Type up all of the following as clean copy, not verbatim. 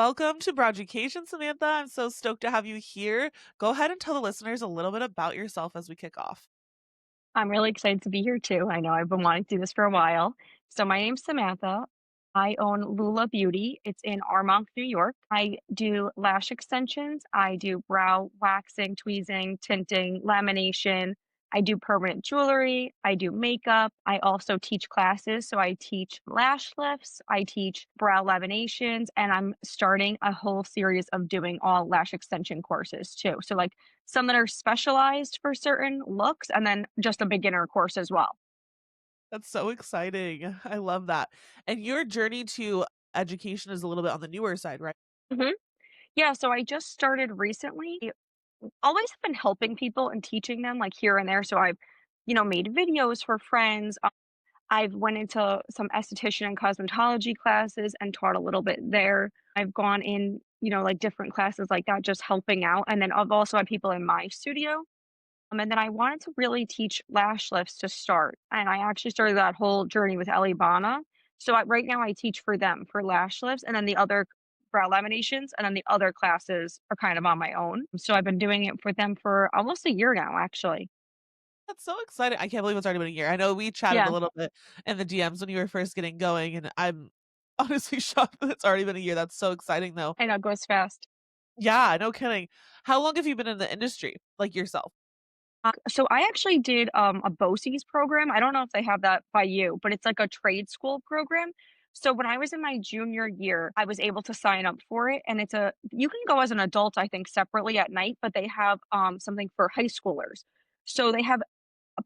Welcome to Broaducation, Samantha. I'm so stoked to have you here. Go ahead and tell the listeners a little bit about yourself as we kick off. I'm really excited to be here too. I know I've been wanting to do this for a while. So my name's Samantha. I own Lula Beauty. It's in Armonk, New York. I do lash extensions. I do brow waxing, tweezing, tinting, lamination. I do permanent jewelry. I do makeup. I also teach classes. So I teach lash lifts. I teach brow laminations, and I'm starting a whole series of doing all lash extension courses too. So like some that are specialized for certain looks, and then just a beginner course as well. That's so exciting. I love that. And your journey to education is a little bit on the newer side, right? Mhm. Yeah, so I just started recently. Always have been helping people and teaching them, like, here and there, so I've made videos for friends. I've went into some esthetician and cosmetology classes and taught a little bit there. I've gone in like, different classes like that, just helping out, and then I've also had people in my studio. And then I wanted to really teach lash lifts to start, and I actually started that whole journey with Elleebana. So right now I teach for them for lash lifts, and then the other brow laminations, and then the other classes are kind of on my own. So I've been doing it for them for almost a year now, actually. That's so exciting. I can't believe it's already been a year. I know we chatted a Yeah, little bit in the DMs when you were first getting going, and I'm honestly shocked that it's already been a year. That's so exciting, though. I know it goes fast. Yeah, no kidding. How long have you been in the industry, like yourself? So I actually did a BOCES program. I don't know if they have that by you, but it's like a trade school program. So when I was in my junior year, I was able to sign up for it, and you can go as an adult, I think, separately at night, but they have something for high schoolers. So they have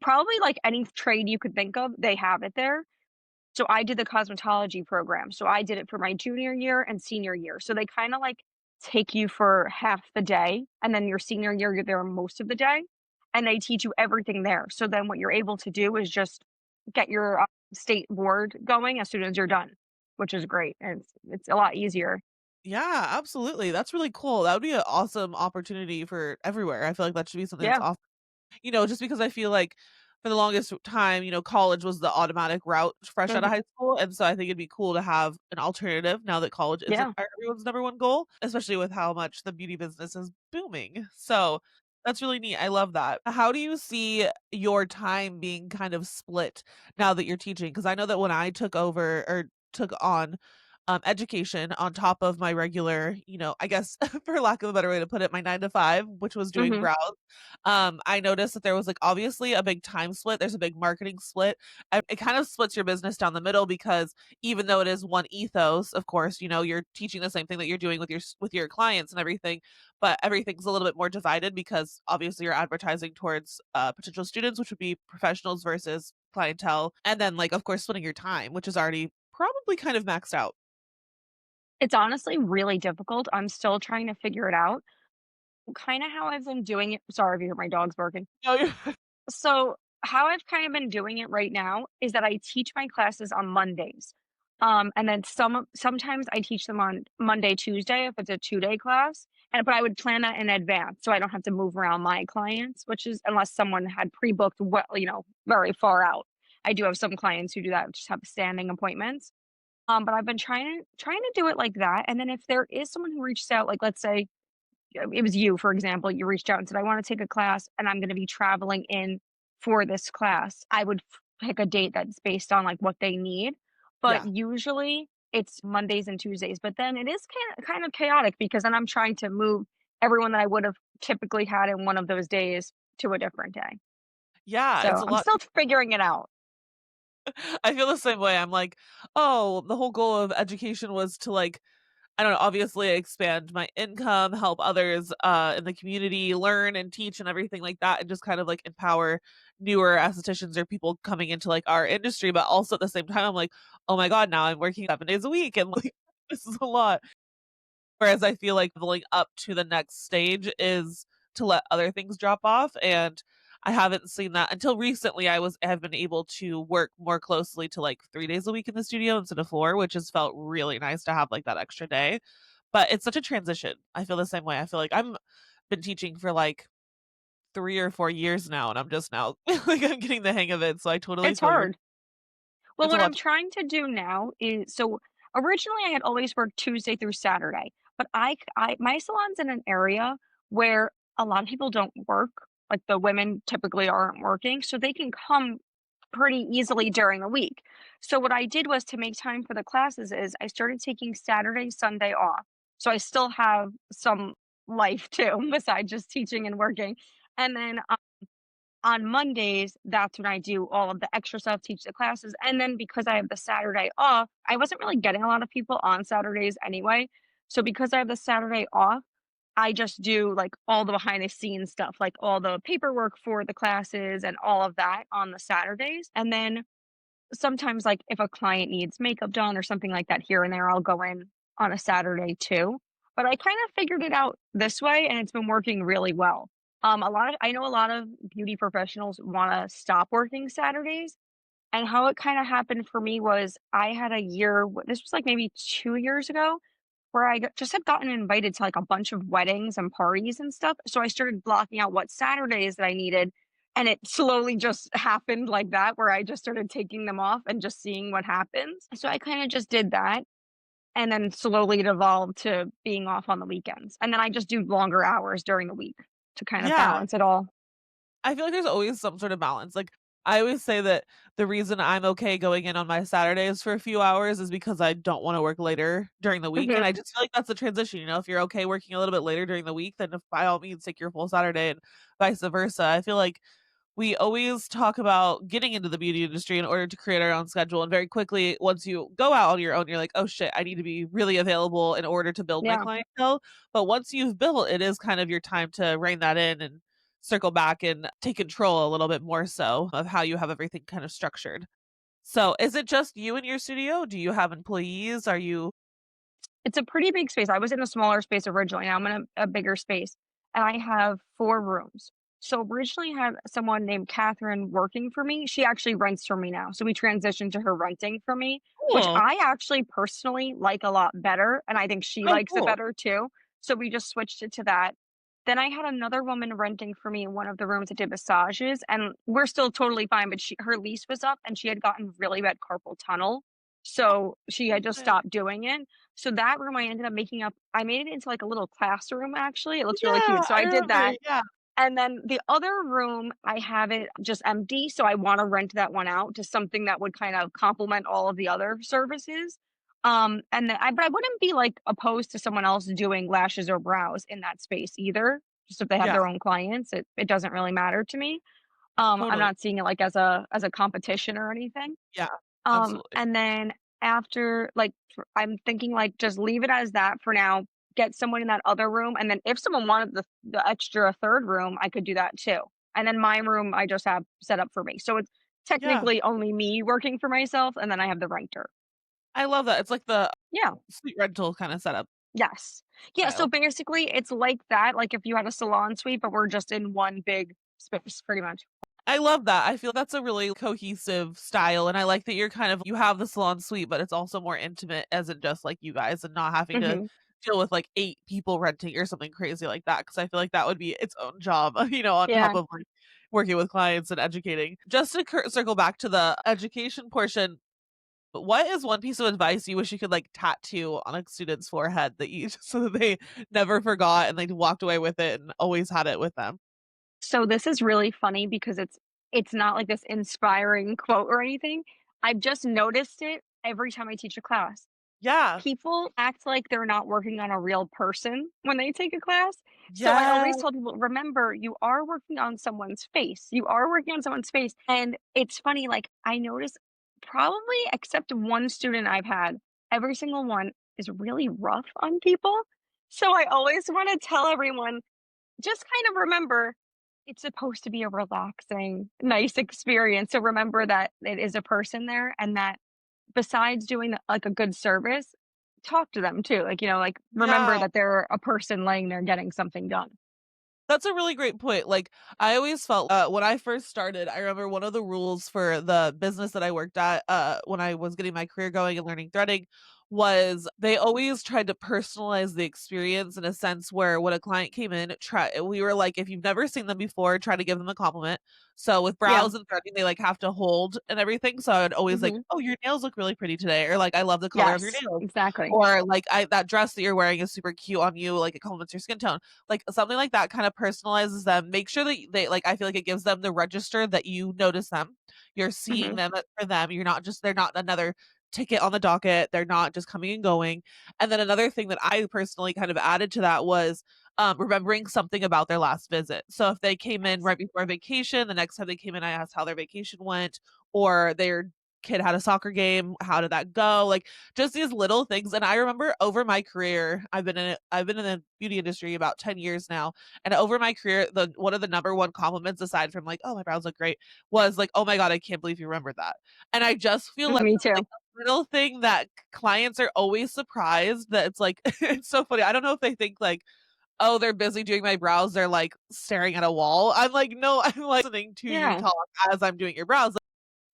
probably like any trade you could think of, they have it there. So I did the cosmetology program. So I did it for my junior year and senior year. So they kind of like take you for half the day, and then your senior year, you're there most of the day, and they teach you everything there. So then what you're able to do is just get your state board going as soon as you're done, which is great. And it's a lot easier. Yeah, absolutely. That's really cool. That would be an awesome opportunity for everywhere. I feel like that should be something that's Yeah. awesome. Just because I feel like for the longest time, college was the automatic route fresh out of Hmm. high school. And so I think it'd be cool to have an alternative now that college isn't Yeah. everyone's number one goal, especially with how much the beauty business is booming. So that's really neat. I love that. How do you see your time being kind of split now that you're teaching? Because I know that when I took over or took on education on top of my regular, I guess for lack of a better way to put it, my 9 to 5, which was doing Hmm. brows. I noticed that there was, like, obviously a big time split, there's a big marketing split, and it kind of splits your business down the middle because even though it is one ethos, of course, you're teaching the same thing that you're doing with your clients and everything, but everything's a little bit more divided because obviously you're advertising towards, potential students, which would be professionals versus clientele, and then, like, of course, splitting your time, which is already probably kind of maxed out. It's honestly really difficult. I'm still trying to figure it out. Kind of how I've been doing it. Sorry if you hear my dogs barking. No, you're So, how I've kind of been doing it right now is that I teach my classes on Mondays. And then sometimes I teach them on Monday, Tuesday if it's a 2-day class. But I would plan that in advance so I don't have to move around my clients, which is unless someone had pre-booked very far out. I do have some clients who do that, just have standing appointments. But I've been trying to do it like that. And then if there is someone who reaches out, like let's say it was you, for example, you reached out and said, "I wanna take a class and I'm gonna be traveling in for this class." I would pick a date that's based on, like, what they need, but yeah. usually it's Mondays and Tuesdays, but then it is kind of chaotic because then I'm trying to move everyone that I would have typically had in one of those days to a different day. Yeah, it's So, a I'm lot. still figuring it out. I feel the same way. I'm like, "Oh, the whole goal of education was to, like, I don't know, obviously expand my income, help others, in the community learn and teach and everything like that, and just kind of, like, empower newer estheticians or people coming into, like, our industry." But also at the same time, I'm like, "Oh my god, now I'm working 7 days a week," and, like, this is a lot. Whereas I feel like leveling up to the next stage is to let other things drop off, and I haven't seen that until recently. Have been able to work more closely to, like, 3 days a week in the studio instead of 4, which has felt really nice to have, like, that extra day, but it's such a transition. I feel the same way. I feel like I'm been teaching for, like, 3 or 4 years now, and I'm just now like, I'm getting the hang of it, so I totally It's feel your hard. Well, it's a what I'm lot. trying to do now is, so originally I had always worked Tuesday through Saturday, But I my salon's in an area where a lot of people don't work, like, the women typically aren't working, so they can come pretty easily during the week. So what I did was to make time for the classes is I started taking Saturday, Sunday off. So I still have some life too besides just teaching and working. And then on Mondays, that's when I do all of the extra stuff, teach the classes. And then because I have the Saturday off, I wasn't really getting a lot of people on Saturdays anyway. So because I have the Saturday off, I just do like all the behind the scenes stuff, like all the paperwork for the classes and all of that on the Saturdays. And then sometimes, like, if a client needs makeup done or something like that here and there, I'll go in on a Saturday too. But I kind of figured it out this way and it's been working really well. I know a lot of beauty professionals want to stop working Saturdays. And how it kind of happened for me was I had a year, this was like maybe 2 years ago, where just had gotten invited to like a bunch of weddings and parties and stuff. So I started blocking out what Saturdays that I needed. And it slowly just happened like that, where I just started taking them off and just seeing what happens. So I kind of just did that. And then slowly it evolved to being off on the weekends. And then I just do longer hours during the week to kind of Yeah. balance it all. I feel like there's always some sort of balance. Like, I always say that the reason I'm okay going in on my Saturdays for a few hours is because I don't wanna work later during the week, and Hmm. I just feel like that's the transition, you know? If you're okay working a little bit later during the week, then if by all means, take your full Saturday and vice versa. I feel like we always talk about getting into the beauty industry in order to create our own schedule. And very quickly, once you go out on your own, you're like, oh shit, I need to be really available in order to build my Yeah. clientele. But once you've built, it is kind of your time to rein that in and circle back and take control a little bit more so of how you have everything kind of structured. So is it just you in your studio? Do you have employees? Are you It's a pretty big space. I was in a smaller space originally, now I'm in a bigger space, and I have 4 rooms. So originally I had someone named Catherine working for me. She actually rents from me now. So we transitioned to her renting from me, which cool? I actually personally like a lot better, and I think she Oh, likes it cool. better too. So we just switched it to that. Then I had another woman renting for me in one of the rooms that did massages, and we're still totally fine, but her lease was up and she had gotten really bad carpal tunnel. So she had just Okay. stopped doing it. So that room I ended up making up, I made it into like a little classroom actually. It looks really Yeah, cute. So I I did remember. that. Yeah. And then the other room, I have it just empty. So I want to rent that one out to something that would kind of complement all of the other services. And then but I wouldn't be like opposed to someone else doing lashes or brows in that space either. Just if they have Yeah, their own clients, it doesn't really matter to me. I'm totally. not seeing it like as a competition or anything. Yeah, absolutely. And then after, like, I'm thinking, like, just leave it as that for now, get someone in that other room, and then if someone wanted the extra 3rd room, I could do that too. And then my room, I just have set up for me. So it's Yeah. technically only me working for myself, and then I have the renter. I love that. It's like the Yeah. suite rental kinda setup Yes. Yeah, so style. basically, it's like that, like if you had a salon suite, but we're just in one big space, pretty much. I love that. I feel that's a really cohesive style, and I like that you're kind of you have the salon suite, but it's also more intimate as in just, like, you guys and not having to Mhm. deal with, like, 8 people renting or something crazy like that. Because I feel like that would be its own job, on top Yeah. of, like, working with clients and educating. Just to circle back to the education portion, what is one piece of advice you wish you could, like, tattoo on a student's forehead that you so that they never forgot and they walked away with it and always had it with them? So this is really funny because it's not like this inspiring quote or anything. I've just noticed it every time I teach a class. Yeah. People act like they're not working on a real person when they take a class. So I Yeah. always tell people, remember, you are working on someone's face. You are working on someone's face. And it's funny, like I notice probably except one student I've had, every single one is really rough on people. So I always want to tell everyone, just kind of remember it's supposed to be a relaxing, nice experience. So remember that it is a person there and that besides doing like a good service, talk to them too. Like, like remember Yeah. that they're a person laying there getting something done. That's a really great point. Like, I always felt when I first started, I remember one of the rules for the business that I worked at when I was getting my career going and learning threading was they always tried to personalize the experience in a sense where when a client came in, we were like, if you've never seen them before, try to give them a compliment. So with Yeah. brows and threading, they like have to hold and everything. So I would always like, Mhm. oh, your nails look really pretty today, or like I love the color of your Yes, nails. exactly. Or like I that dress that you're wearing is super cute on you, like it complements your skin tone. Like something like that kind of personalizes them. Make sure that they like I feel like it gives them the register that you notice them. You're seeing Mhm. them for them. They're not another ticket on the docket. They're not just coming and going. And then another thing that I personally kind of added to that was remembering something about their last visit. So if they came in Yes. right before vacation, the next time they came in, I asked how their vacation went, or their kid had a soccer game. How did that go? Like just these little things. And I remember over my career, I've been in the beauty industry about 10 years now. And over my career, the one of the number one compliments aside from like, oh, my brows look great, was like, oh my God, I can't believe you remembered that. And I just feel like Me like too. a little thing that clients are always surprised that it's like it's so funny. I don't know if they think like, oh, they're busy doing my brows, they're like staring at a wall. I'm like, no, I'm like listening to you Yeah. talk as I'm doing your brows.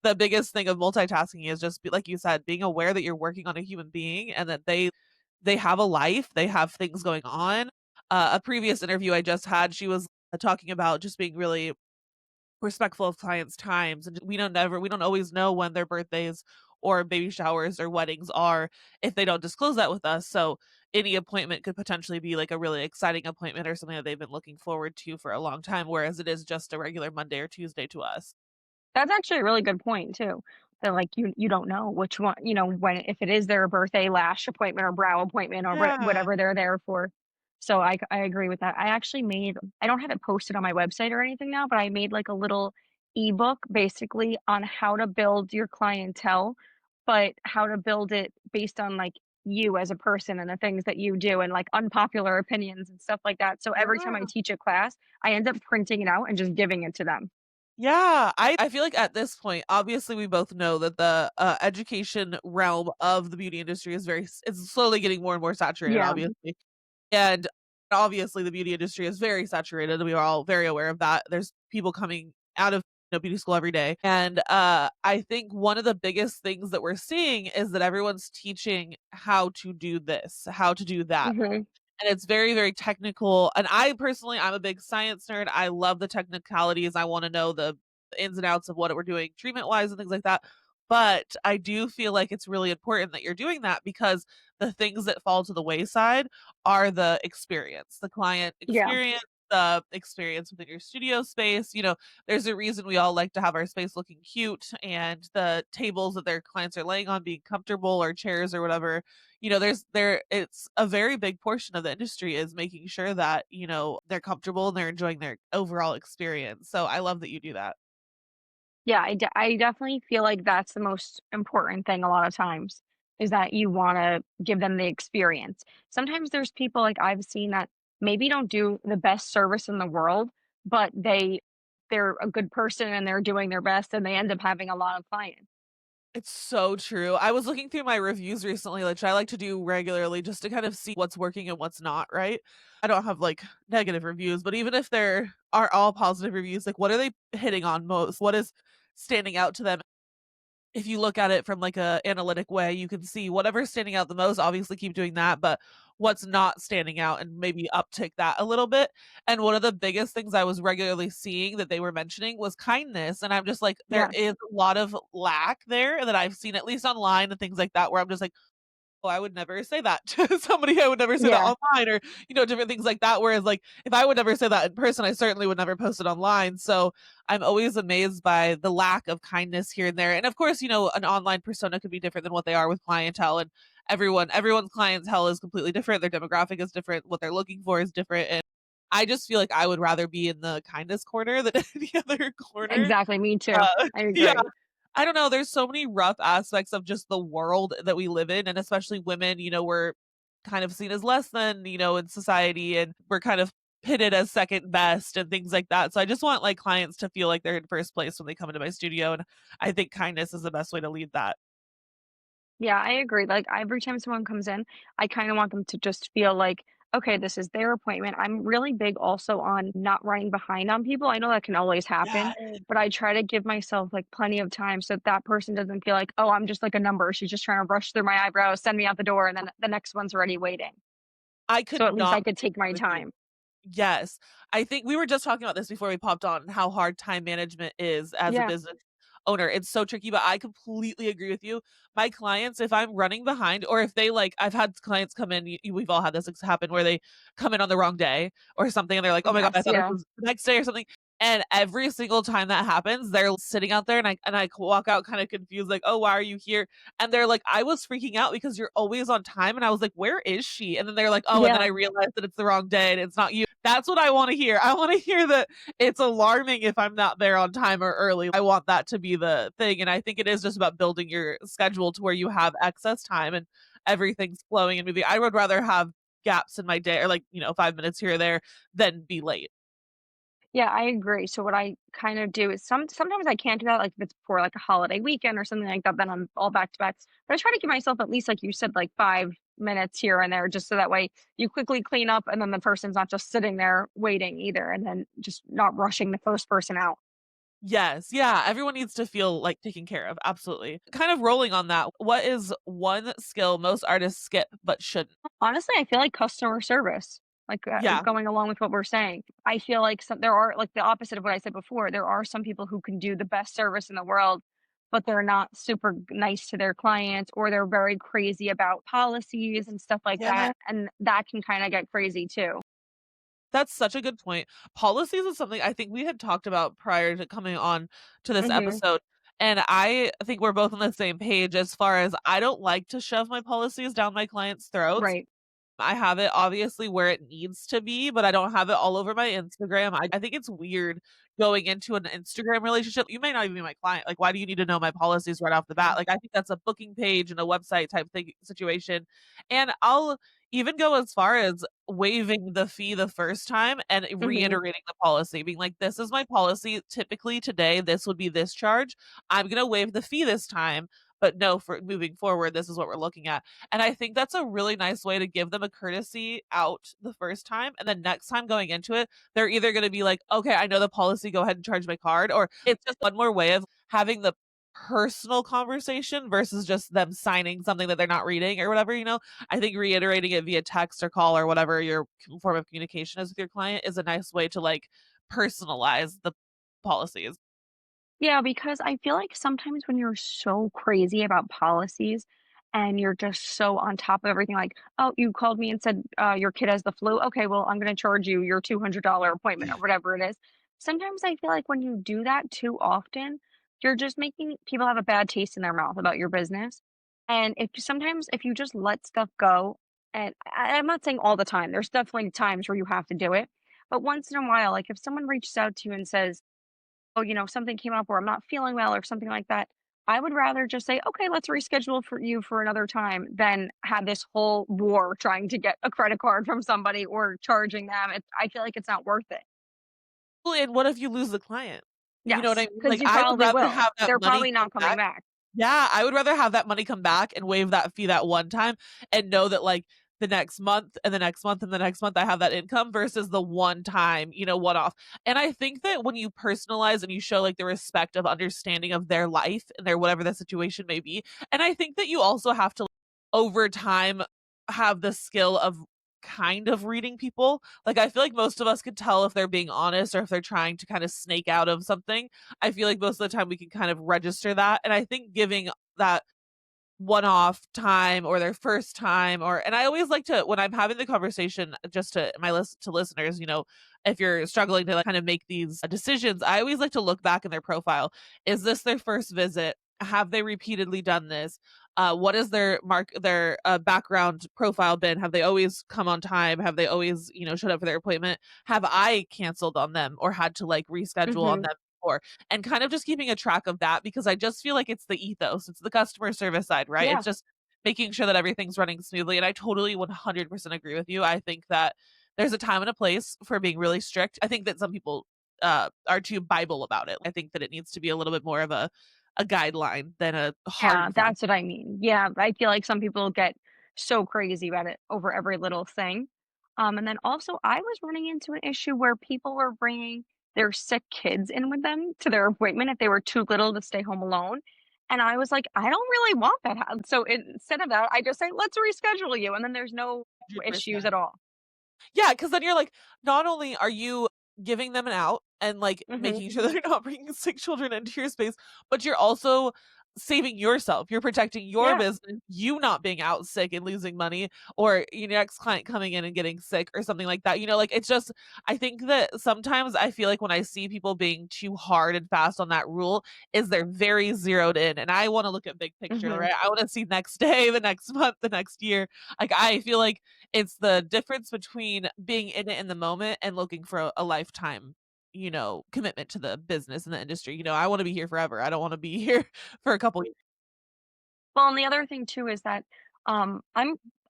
The biggest thing of multitasking is just like you said, being aware that you're working on a human being and that they have a life, they have things going on. A previous interview I just had, she was talking about just being really respectful of clients' times, and we don't always know when their birthdays or baby showers or weddings are if they don't disclose that with us. So any appointment could potentially be like a really exciting appointment or something that they've been looking forward to for a long time, whereas it is just a regular Monday or Tuesday to us. That's actually a really good point too. That like you don't know which one, when if it is their birthday lash appointment or brow appointment or Yeah. whatever they're there for. So I agree with that. I actually made I don't have it posted on my website or anything now, but I made like a little ebook basically on how to build your clientele, but how to build it based on like you as a person and the things that you do and like unpopular opinions and stuff like that. So every time I Yeah. teach a class, I end up printing it out and just giving it to them. Yeah, I feel like at this point, obviously, we both know that the, education realm of the beauty industry is it's slowly getting more and more saturated, Yeah. obviously, and obviously, the beauty industry is very saturated, we are all very aware of that. There's people coming out of, beauty school every day, and, I think one of the biggest things that we're seeing is that everyone's teaching how to do this, how to do that. Mhm. And it's very, very technical, and I personally, I'm a big science nerd, I love the technicalities, I wanna know the ins and outs of what we're doing treatment-wise and things like that, but I do feel like it's really important that you're doing that because the things that fall to the wayside are the experience, the client Yeah. experience, the experience within your studio space. There's a reason we all like to have our space looking cute and the tables that their clients are laying on being comfortable or chairs or whatever. It's a very big portion of the industry is making sure that, they're comfortable and they're enjoying their overall experience. So I love that you do that. Yeah, I definitely feel like that's the most important thing a lot of times, is that you wanna give them the experience. Sometimes there's people, like, I've seen that maybe don't do the best service in the world, but they're a good person and they're doing their best and they end up having a lot of clients. It's so true. I was looking through my reviews recently, which I like to do regularly just to kind of see what's working and what's not, right? I don't have like negative reviews, but even if there are all positive reviews, like what are they hitting on most? What is standing out to them? If you look at it from like a analytic way, you can see whatever's standing out the most, obviously keep doing that, but what's not standing out and maybe uptick that a little bit. And one of the biggest things I was regularly seeing that they were mentioning was kindness. And I'm just like, there Yes. is a lot of lack there that I've seen at least online and things like that, where I'm just like, oh, I would never say that to somebody. I would never say that Yeah. online or, different things like that. Whereas, like, if I would never say that in person, I certainly would never post it online. So I'm always amazed by the lack of kindness here and there. And of course, an online persona could be different than what they are with clientele. And everyone's clientele is completely different. Their demographic is different. What they're looking for is different. And I just feel like I would rather be in the kindness corner than any other corner. Exactly, me too. I Yeah. agree. I don't know, there's so many rough aspects of just the world that we live in, and especially women, we're kind of seen as less than, in society, and we're kind of pitted as second best and things like that. So I just want, like, clients to feel like they're in first place when they come into my studio, and I think kindness is the best way to lead that. Yeah, I agree. Like every time someone comes in, I kind of want them to just feel like okay, this is their appointment. I'm really big also on not running behind on people. I know that can always happen, Yes. but I try to give myself like plenty of time so that that person doesn't feel like, oh, I'm just like a number. She's just trying to rush through my eyebrows, send me out the door, and then the next one's already waiting. I So could at least I not could take agree my with you. time. Yes. I think we were just talking about this before we popped on, how hard time management is as a Yeah. business owner. It's so tricky, but I completely agree with you. My clients, if I'm running behind or if they like I've had clients come in, we've all had this happen where they come in on the wrong day or something and they're like, "Oh my god, I Yes. thought it Yeah. was the next day or something." And every single time that happens, they're sitting out there and I walk out kind of confused like, "Oh, why are you here?" And they're like, "I was freaking out because you're always on time." And I was like, "Where is she?" And then they're like, "Oh," and then Yeah. I realized that it's the wrong day and it's not you. That's what I wanna hear. I wanna hear that it's alarming if I'm not there on time or early. I want that to be the thing, and I think it is just about building your schedule to where you have excess time and everything's flowing and moving. I would rather have gaps in my day or, like, 5 minutes here or there than be late. Yeah, I agree. So what I kind of do is sometimes I can't do that, like if it's for like a holiday weekend or something like that, then I'm all back to backs. But I try to give myself at least, like you said, like 5 minutes here and there, just so that way you quickly clean up and then the person's not just sitting there waiting either, and then just not rushing the first person out. Yes, yeah, everyone needs to feel, like, taken care of, absolutely. Kind of rolling on that, what is one skill most artists skip but shouldn't? Honestly, I feel like customer service, like, Yeah. going along with what we're saying. I feel like there are like the opposite of what I said before. There are some people who can do the best service in the world, but they're not super nice to their clients, or they're very crazy about policies and stuff like Yeah. that. And that can kind of get crazy too. That's such a good point. Policies is something I think we had talked about prior to coming on to this Hmm. episode, and I think we're both on the same page as far as I don't like to shove my policies down my clients' throats. Right. I have it obviously where it needs to be, but I don't have it all over my Instagram. I think it's weird going into an Instagram relationship. You may not even be my client. Like, why do you need to know my policies right off the bat? Like, I think that's a booking page and a website type thing situation. And I'll even go as far as waiving the fee the first time and Hmm. reiterating the policy, being like, this is my policy. Typically today, this would be this charge. I'm gonna waive the fee this time. But no, for moving forward, this is what we're looking at. And I think that's a really nice way to give them a courtesy out the first time. And then next time going into it, they're either going to be like, okay, I know the policy, go ahead and charge my card. Or it's just one more way of having the personal conversation versus just them signing something that they're not reading or whatever. I think reiterating it via text or call or whatever your form of communication is with your client is a nice way to like personalize the policies. Yeah, because I feel like sometimes when you're so crazy about policies and you're just so on top of everything, like, oh, you called me and said your kid has the flu. Okay, well, I'm going to charge you your $200 appointment or whatever it is. Sometimes I feel like when you do that too often, you're just making people have a bad taste in their mouth about your business. And if you just let stuff go, and I'm not saying all the time, there's definitely times where you have to do it. But once in a while, like if someone reaches out to you and says, oh, something came up or I'm not feeling well or something like that, I would rather just say, okay, let's reschedule for you for another time than have this whole war trying to get a credit card from somebody or charging them. I feel like it's not worth it. Well, and what if you lose the client? You know what I Yes, mean? because Like, you I would probably rather will. have that They're money probably come not coming back. back. Yeah, I would rather have that money come back and waive that fee that one time and know that, like, the next month and the next month and the next month I have that income versus the one time, one off. And I think that when you personalize and you show, like, the respect of understanding of their life and their whatever the situation may be, and I think that you also have to, over time, have the skill of kind of reading people. Like, I feel like most of us could tell if they're being honest or if they're trying to kind of snake out of something. I feel like most of the time we can kind of register that. And I think giving that one-off time or their first time and I always like to when I'm having the conversation just to my list to listeners, if you're struggling to like kind of make these decisions, I always like to look back in their profile. Is this their first visit? Have they repeatedly done this? What is their background profile been? Have they always come on time? Have they always, showed up for their appointment? Have I canceled on them or had to like reschedule on Hmm. them before? And kind of just keeping a track of that because I just feel like it's the ethos, it's the customer service side, right? Yeah. It's just making sure that everything's running smoothly. And I totally 100% agree with you. I think that there's a time and a place for being really strict. I think that some people are too Bible about it. I think that it needs to be a little bit more of a guideline than a hard Yeah, and fast. that's what I mean. Yeah, I feel like some people get so crazy about it over every little thing. And then also I was running into an issue where people were bringing their sick kids in with them to their appointment if they were too little to stay home alone. And I was like, I don't really want that. So instead of that, I just say, let's reschedule you. And then there's no issues 100%. at all. Yeah, because then you're like, not only are you giving them an out and, like, Hmm. making sure that they're not bringing sick children into your space, but you're also saving yourself. You're protecting your Yeah. business, you not being out sick and losing money, or your next client coming in and getting sick or something like that. Like, it's just I think that sometimes I feel like when I see people being too hard and fast on that rule is they're very zeroed in, and I wanna look at big picture, Hmm. right? I wanna see next day, the next month, the next year. Like, I feel like it's the difference between being in it in the moment and looking for a lifetime, commitment to the business and the industry. I wanna be here forever. I don't wanna be here for a couple years. Well, and the other thing too is that I'm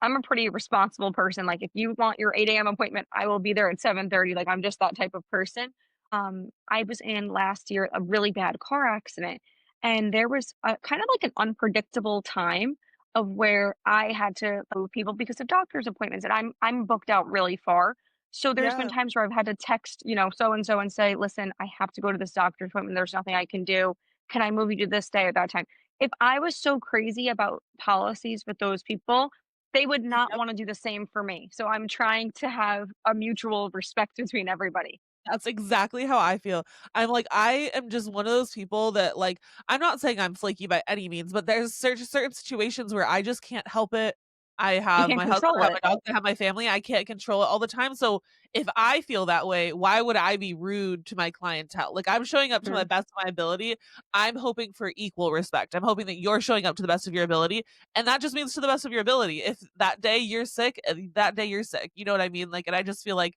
a pretty responsible person. Like if you want your 8 a.m. appointment, I will be there at 7:30. Like I'm just that type of person. I was in last year a really bad car accident, and there was a, kind of like an unpredictable time of where I had to move people because of doctor's appointments, and I'm booked out really far. So there's been Yeah. times where I've had to text, so and so and say, "Listen, I have to go to this doctor's appointment. There's nothing I can do. Can I move you to this day at that time?" If I was so crazy about policies with those people, they would not Yep. wanna do the same for me. So I'm trying to have a mutual respect between everybody. That's exactly how I feel. I'm like, I am just one of those people that, like, I'm not saying I'm flaky by any means, but there's certain situations where I just can't help it. I You have can't my husband, control I have it. my dogs, I have my family. I can't control it all the time. So if I feel that way, why would I be rude to my clientele? Like, I'm showing up to my Mhm. best of my ability. I'm hoping for equal respect. I'm hoping that you're showing up to the best of your ability. And that just means to the best of your ability. If that day you're sick, that day you're sick. You know what I mean? Like, and I just feel like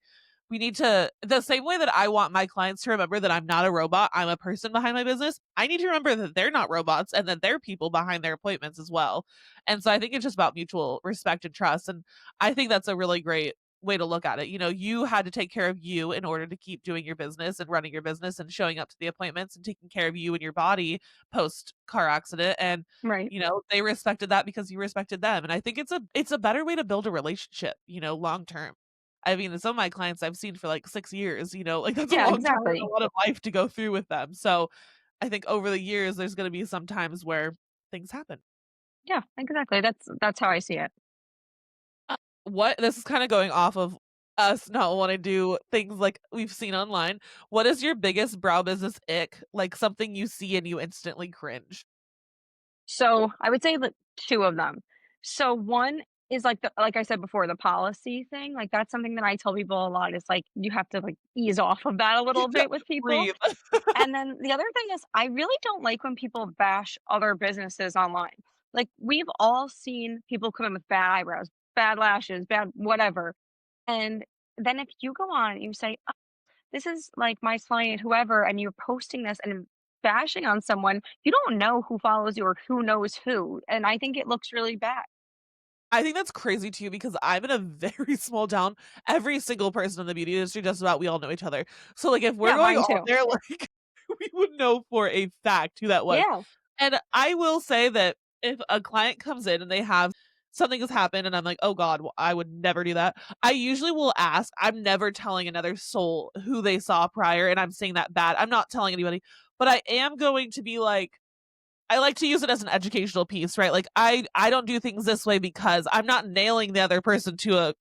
we need to, the same way that I want my clients to remember that I'm not a robot, I'm a person behind my business. I need to remember that they're not robots and that they're people behind their appointments as well. And so I think it's just about mutual respect and trust. And I think that's a really great way to look at it. You had to take care of you in order to keep doing your business and running your business and showing up to the appointments and taking care of you and your body post car accident. And Right. they respected that because you respected them. And I think it's a better way to build a relationship, long term. I mean, some of my clients I've seen for like 6 years, like that's a Yeah, long time and a exactly. lot of life to go through with them. So, I think over the years, there's gonna be some times where things happen. Yeah, exactly. That's how I see it. What this is kinda going off of us not wanna do things like we've seen online. What is your biggest brow business ick? Like something you see and you instantly cringe? So, I would say that 2 of them. So, one is like I said before, the policy thing, like, that's something that I tell people a lot is, like, you have to, like, ease off of that a little Yeah, bit with people. breathe. And then the other thing is I really don't like when people bash other businesses online. Like, we've all seen people come in with bad eyebrows, bad lashes, bad whatever. And then if you go on and you say, "Oh, this is like my client, whoever," and you're posting this and bashing on someone, you don't know who follows you or who knows who. And I think it looks really bad. I think that's crazy too because I'm in a very small town. Every single person in the beauty industry, just about, we all know each other. So, like, if we're Yeah, going mine on too. there, like, we would know for a fact who that was. Yeah, And I will say that if a client comes in and they have something has happened and I'm like, "Oh god, well, I would never do that." I usually will ask. I'm never telling another soul who they saw prior, and I'm saying that bad. I'm not telling anybody, but I am going to be like, I like to use it as an educational piece, right? Like, I don't do things this way because I'm not nailing the other person to a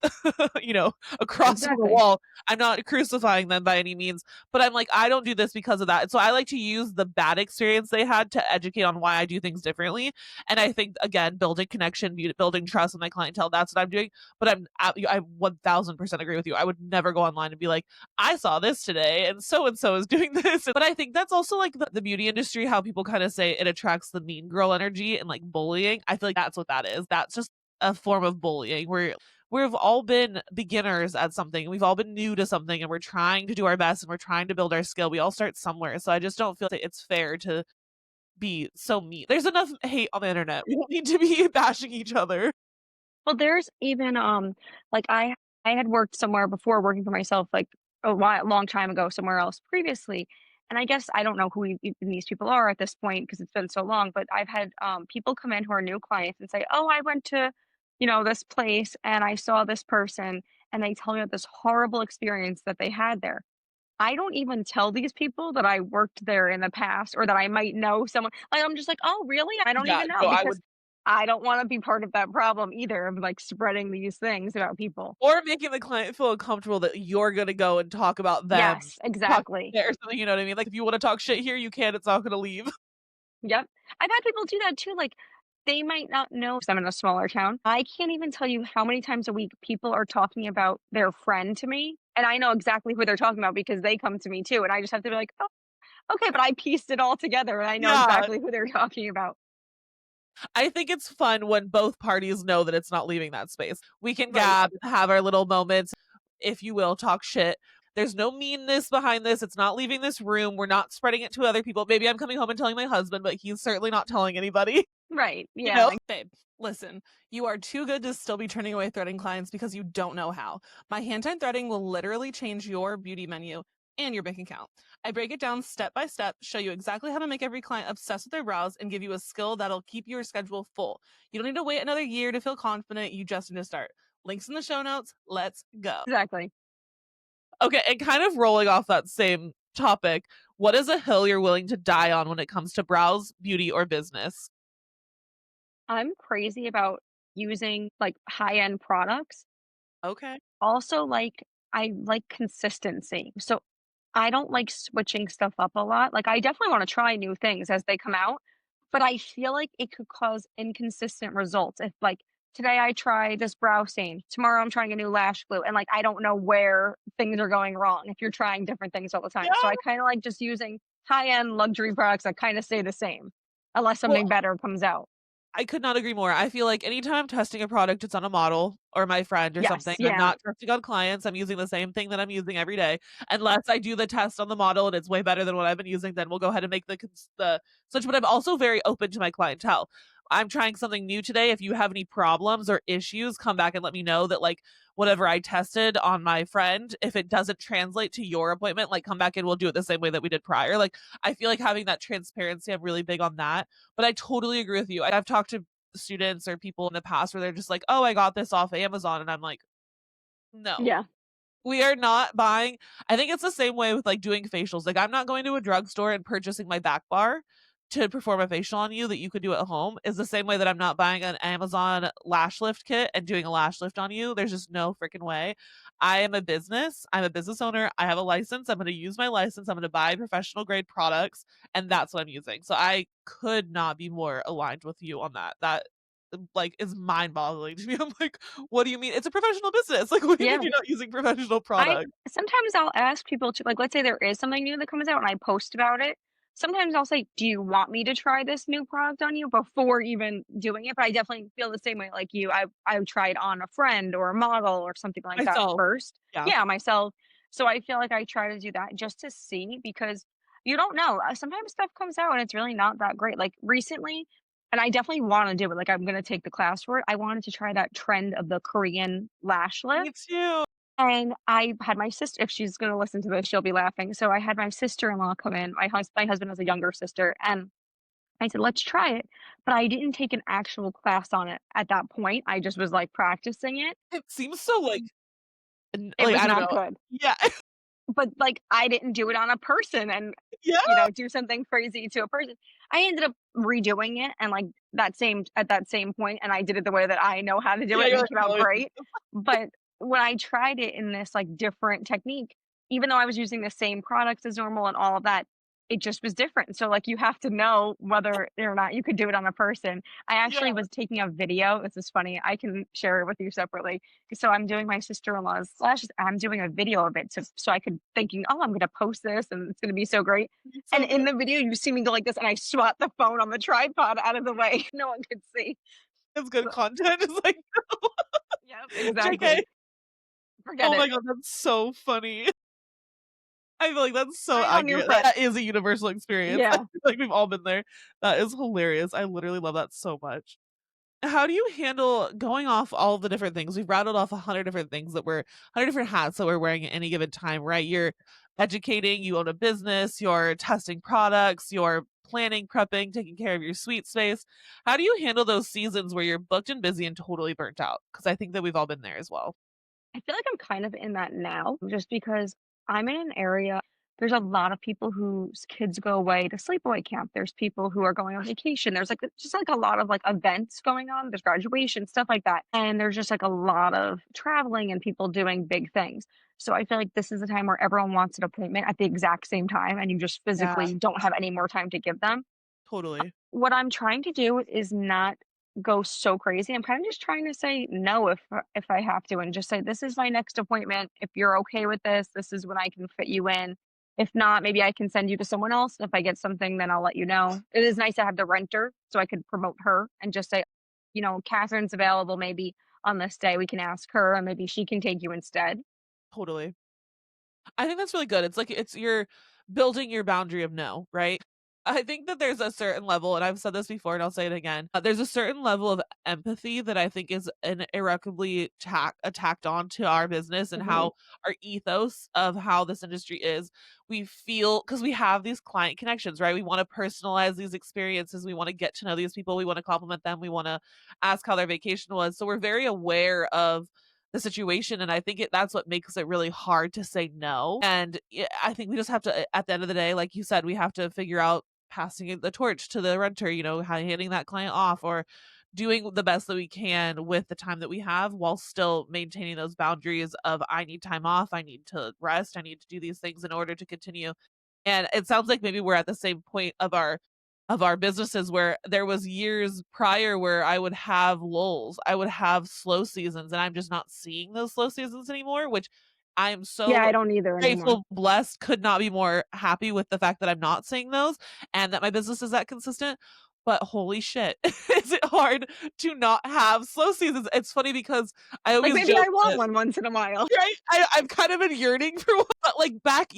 a cross on the exactly. wall. I'm not crucifying them by any means, but I'm like, I don't do this because of that. And so I like to use the bad experience they had to educate on why I do things differently. And I think, again, building connection, building trust with my clientele, that's what I'm doing. But I 1000% agree with you. I would never go online and be like, I saw this today and so is doing this. But I think that's also like the beauty industry, how people kind of say it attracts the mean girl energy and like bullying. I feel like that's what that is. That's just a form of bullying where we've all been beginners at something. We've all been new to something and we're trying to do our best and we're trying to build our skill. We all start somewhere. So I just don't feel that it's fair to be so mean. There's enough hate on the internet. We don't need to be bashing each other. Well, there's even, like I had worked somewhere before working for myself, like long time ago somewhere else previously. And I guess I don't know who even these people are at this point because it's been so long, but I've had people come in who are new clients and say, "Oh, I went to, this place and I saw this person and they tell me about this horrible experience that they had there. I don't even tell these people that I worked there in the past or that I might know someone. Like, I'm just like, "Oh, really? I don't Yeah, even know," no, I because would I don't wanna be part of that problem either of, like, spreading these things about people. or making the client feel uncomfortable that you're gonna go and talk about them, Yes, talk exactly. shit or something, you know what I mean? Like, if you wanna talk shit here, you can, it's not gonna leave. Yep. I've had people do that too, like, they might not know 'cause I'm in a smaller town. I can't even tell you how many times a week people are talking about their friend to me, and I know exactly who they're talking about because they come to me too, and I just have to be like, "Oh, okay," but I pieced it all together, and I know Yeah, exactly who they're talking about. I think it's fun when both parties know that it's not leaving that space. We can Right. gab, have our little moments, if you will, talk shit. There's no meanness behind this. It's not leaving this room. We're not spreading it to other people. Maybe I'm coming home and telling my husband, but he's certainly not telling anybody, Right, you yeah. know? Babe, listen, you are too good to still be turning away threading clients because you don't know how. My hand time threading will literally change your beauty menu and your bank account. I break it down step by step, show you exactly how to make every client obsessed with their brows, and give you a skill that'll keep your schedule full. You don't need to wait another year to feel confident, you just need to start. Links in the show notes. Let's go. Exactly. Okay, and kind of rolling off that same topic, what is a hill you're willing to die on when it comes to brows, beauty, or business? I'm crazy about using, like, high-end products. Okay. Also, like, I like consistency. So I don't like switching stuff up a lot. Like, I definitely wanna try new things as they come out, but I feel like it could cause inconsistent results if, like, today I try this brow stain, tomorrow I'm trying a new lash glue, and, like, I don't know where things are going wrong if you're trying different things all the time. So Yeah. I kinda like just using high-end luxury products that kinda stay the same, unless Well, something better comes out. I could not agree more. I feel like anytime I'm testing a product, it's on a model or my friend or Yes, something. I'm yeah, not testing on clients. I'm using the same thing that I'm using every day. Unless I do the test on the model and it's way better than what I've been using, then we'll go ahead and make the switch. But I'm also very open to my clientele. I'm trying something new today. If you have any problems or issues, come back and let me know that like whatever I tested on my friend, if it doesn't translate to your appointment, like come back and we'll do it the same way that we did prior. Like I feel like having that transparency, I'm really big on that. But I totally agree with you. I've talked to students or people in the past where they're just like, "Oh, I got this off Amazon." And I'm like, "No. yeah, We are not buying." I think it's the same way with, like, doing facials. Like, I'm not going to a drugstore and purchasing my back bar to perform a facial on you that you could do at home, is the same way that I'm not buying an Amazon lash lift kit and doing a lash lift on you. There's just no freaking way. I am a business. I'm a business owner. I have a license. I'm gonna use my license. I'm gonna buy professional grade products, and that's what I'm using. So I could not be more aligned with you on that. That, like, is mind-boggling to me. I'm like, "What do you mean? It's a professional business. Like, what do you mean yeah. you're not using professional I product?" sometimes I'll ask people to like, let's say there is something new that comes out and I post about it. Sometimes I'll say, "Do you want me to try this new product on you?" before even doing it, but I definitely feel the same way like you. I would try it on a friend or a model or something like that Myself. first. Yeah. Yeah, myself. So I feel like I try to do that just to see because you don't know. Sometimes stuff comes out and it's really not that great. Like recently, and I definitely want to do it. Like I'm gonna take the class for it. I wanted to try that trend of the Korean lash Me lift. too. And I had my sister if she's gonna listen to this, she'll be laughing. So I had my sister-in-law come in. My husband has a younger sister, and I said, "Let's try it." But I didn't take an actual class on it at that point. I just was, like, practicing it. It seems so, like, It was I don't not know. good. Yeah. But, like, I didn't do it on a person and, Yeah. do something crazy to a person. I ended up redoing it and, like, that same point, and I did it the way that I know how to do Yeah, it, you're and it like, came "I out always do great. this." But when I tried it in this, like, different technique, even though I was using the same products as normal and all of that, it just was different. So, like, you have to know whether or not you could do it on a person. I Yeah. actually was taking a video. This is funny. I can share it with you separately. So I'm doing my sister-in-law's lashes. I'm doing a video of it so I could thinking, "Oh, I'm gonna post this and it's gonna be so great." It's And so good. in the video, you see me go like this, and I swat the phone on the tripod out of the way. No one could see. It's good So content. It's like, yep, JK. exactly. Forget Oh my it. god, that's so funny. I feel like that's so Try it on your accurate. friend. That is a universal experience. I Yeah. feel like we've all been there. That is hilarious. I literally love that so much. How do you handle going off all the different things? We've rattled off 100 different things that we're 100 different hats that we're wearing at any given time, right? You're educating, you own a business, you're testing products, you're planning, prepping, taking care of your sweet space. How do you handle those seasons where you're booked and busy and totally burnt out? Because I think that we've all been there as well. I feel like I'm kind of in that now just because I'm in an area, there's a lot of people whose kids go away to sleepaway camp. There's people who are going on vacation. There's like just like a lot of like events going on. There's graduation, stuff like that. And there's just like a lot of traveling and people doing big things. So I feel like this is a time where everyone wants an appointment at the exact same time and you just Yeah, physically don't have any more time to give them. totally. What I'm trying to do is not go so crazy. I'm kind of just trying to say no if I have to and just say this is my next appointment. If you're okay with this, this is when I can fit you in. If not, maybe I can send you to someone else. If I get something, then I'll let you know. It is nice to have the renter so I could promote her and just say, Catherine's available maybe on this day. We can ask her and maybe she can take you instead. Totally. I think that's really good. It's like you're building your boundary of no, right? I think that there's a certain level, and I've said this before and I'll say it again. There's a certain level of empathy that I think is an irrecoverably attacked onto our business and Mhm. how our ethos of how this industry is. We feel because we have these client connections, right? We want to personalize these experiences. We want to get to know these people. We want to compliment them. We want to ask how their vacation was. So we're very aware of the situation, and I think that's what makes it really hard to say no, and I think we just have to at the end of the day, like you said, we have to figure out passing the torch to the renter, handing that client off or doing the best that we can with the time that we have while still maintaining those boundaries of I need time off, I need to rest, I need to do these things in order to continue. And it sounds like maybe we're at the same point of our businesses where there was years prior where I would have lulls. I would have slow seasons, and I'm just not seeing those slow seasons anymore, which I am Yeah, I so don't either anymore. grateful, blessed, could not be more happy with the fact that I'm not seeing those and that my business is that consistent. But holy shit, is it hard to not have slow seasons? It's funny because I Like always maybe joke I want that one once in a while. right? I've kind of been yearning for one, but, like, back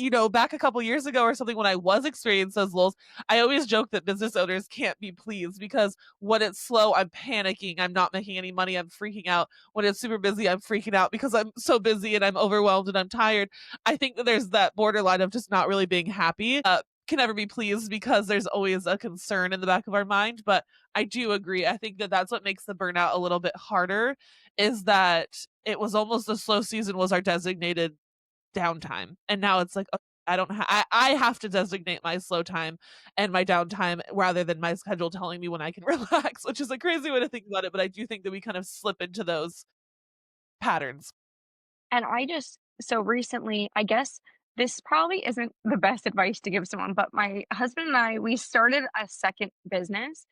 a couple years ago or something when I was experiencing those lulls, I always joke that business owners can't be pleased because when it's slow, I'm panicking, I'm not making any money, I'm freaking out. When it's super busy, I'm freaking out because I'm so busy and I'm overwhelmed and I'm tired. I think that there's that borderline of just not really being happy. Can never be pleased because there's always a concern in the back of our mind, but I do agree. I think that that's what makes the burnout a little bit harder is that it was almost the slow season was our designated downtime. And now it's like, "Okay, I have to designate my slow time and my downtime rather than my schedule telling me when I can relax," which is a crazy way to think about it, but I do think that we kind of slip into those patterns. And so recently, I guess this probably isn't the best advice to give someone, but my husband and I, we started a second business.